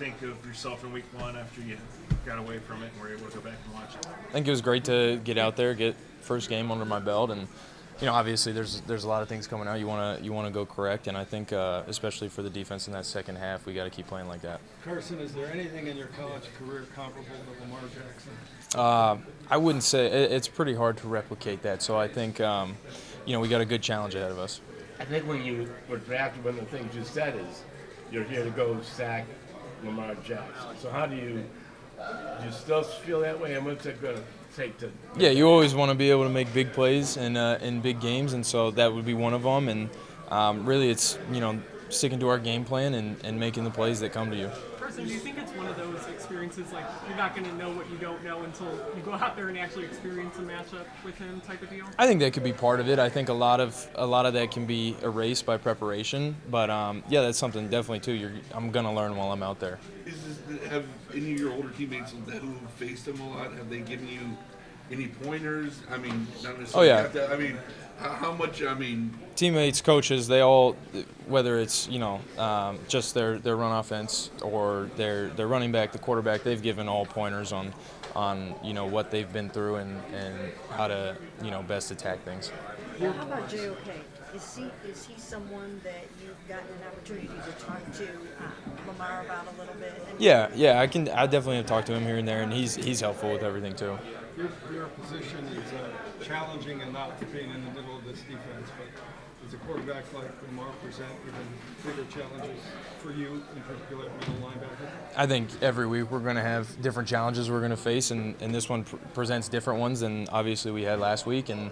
think of yourself in week one after you got away from it and were able to go back and watch it? I think it was great to get out there, get first game under my belt, and obviously there's a lot of things coming out you want to go correct, and I think especially for the defense in that second half, we got to keep playing like that. Carson, is there anything in your college career comparable to Lamar Jackson? I wouldn't say it's pretty hard to replicate that, so I think we got a good challenge ahead of us. I think when you were drafted, one of the things you said is you're here to go sack Lamar Jackson. So how do you still feel that way, and what's it going to take to? Yeah, you always want to be able to make big plays in big games, and so that would be one of them. And really, it's sticking to our game plan and making the plays that come to you. Carson, do you think it's one of those experiences like you're not going to know what you don't know until you go out there and actually experience a matchup with him type of deal? I think that could be part of it. I think a lot of that can be erased by preparation. But yeah, that's something definitely too. I'm going to learn while I'm out there. Have any of your older teammates who faced him a lot, have they given you any pointers? I mean, not necessarily. Oh yeah. How much? Teammates, coaches, they all, whether it's just their run offense or their running back, the quarterback, they've given all pointers on what they've been through and how to best attack thing. How about JOK? Is he someone that you've gotten an opportunity to talk to Lamar about a little bit? Yeah, I definitely have talked to him here and there, and he's helpful with everything too. Your position is challenging and not being in the middle of this defense, but does a quarterback like Lamar present even bigger challenges for you, in particular at middle linebacker? I think every week we're going to have different challenges we're going to face, and this one presents different ones than obviously we had last week, and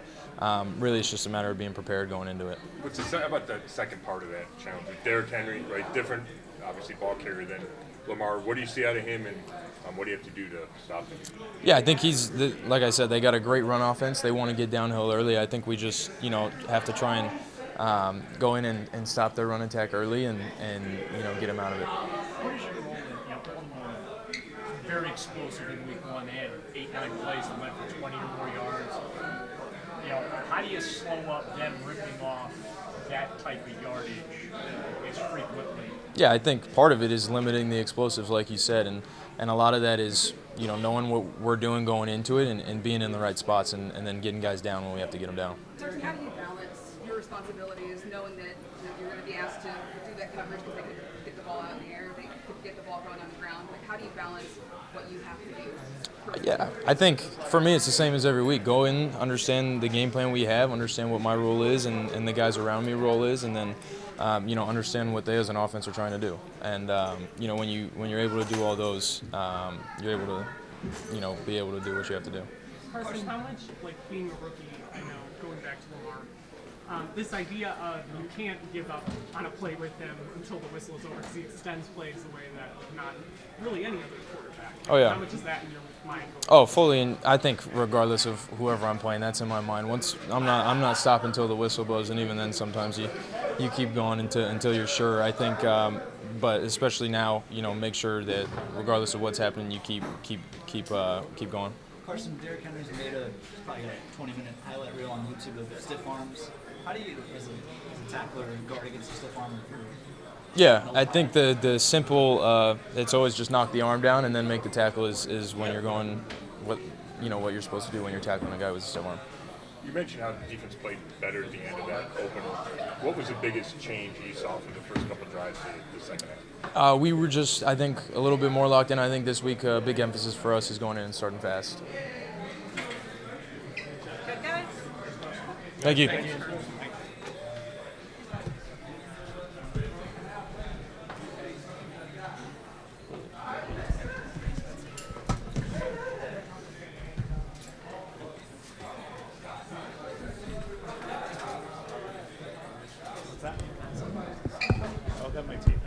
really it's just a matter of being prepared going into it. What's about the second part of that challenge? Derrick Henry, right, different, obviously, ball carrier than Lamar. What do you see out of him, and what do you have to do to stop him? Yeah, I think like I said, they got a great run offense. They want to get downhill early. I think we just, have to try and go in and stop their run attack early and get them out of it. What is your role in very explosive in week one? They had 8-9 plays that went for 20 or more yards. How do you slow up them ripping off that type of yardage as frequently? Yeah, I think part of it is limiting the explosives, like you said, and a lot of that is knowing what we're doing going into it and being in the right spots and then getting guys down when we have to get them down. Carson, how do you balance your responsibilities knowing that you're going to be asked to do that coverage because they can get the ball out in the air, they could get the ball going on the ground? Like, how do you balance what you have to do? Yeah, I think for me it's the same as every week. Go in, understand the game plan we have, understand what my role is and the guys around me role is, and then understand what they as an offense are trying to do. And when you're able to do all those, you're able to be able to do what you have to do. Carson, how much, being a rookie, going back to Lamar, this idea of you can't give up on a play with him until the whistle is over because he extends plays the way that not really any other quarterback. Oh yeah. How much is that in your mind? Oh, fully. And I think regardless of whoever I'm playing, that's in my mind. Once I'm not stopping until the whistle blows, and even then sometimes you keep going until you're sure. I think, but especially now, make sure that regardless of what's happening, you keep going. Carson, Derrick Henry's made probably a 20-minute highlight reel on YouTube of stiff arms. How do you, as a tackler, guard against a stiff arm? Yeah, I think the simple, it's always just knock the arm down and then make the tackle is when you're going what you're supposed to do when you're tackling a guy with a stiff arm. You mentioned how the defense played better at the end of that opener. What was the biggest change you saw from the first couple of drives to the second half? We were just, I think, a little bit more locked in. I think this week a big emphasis for us is going in and starting fast. Good guys. Thank you. Thank you. I'll get my team.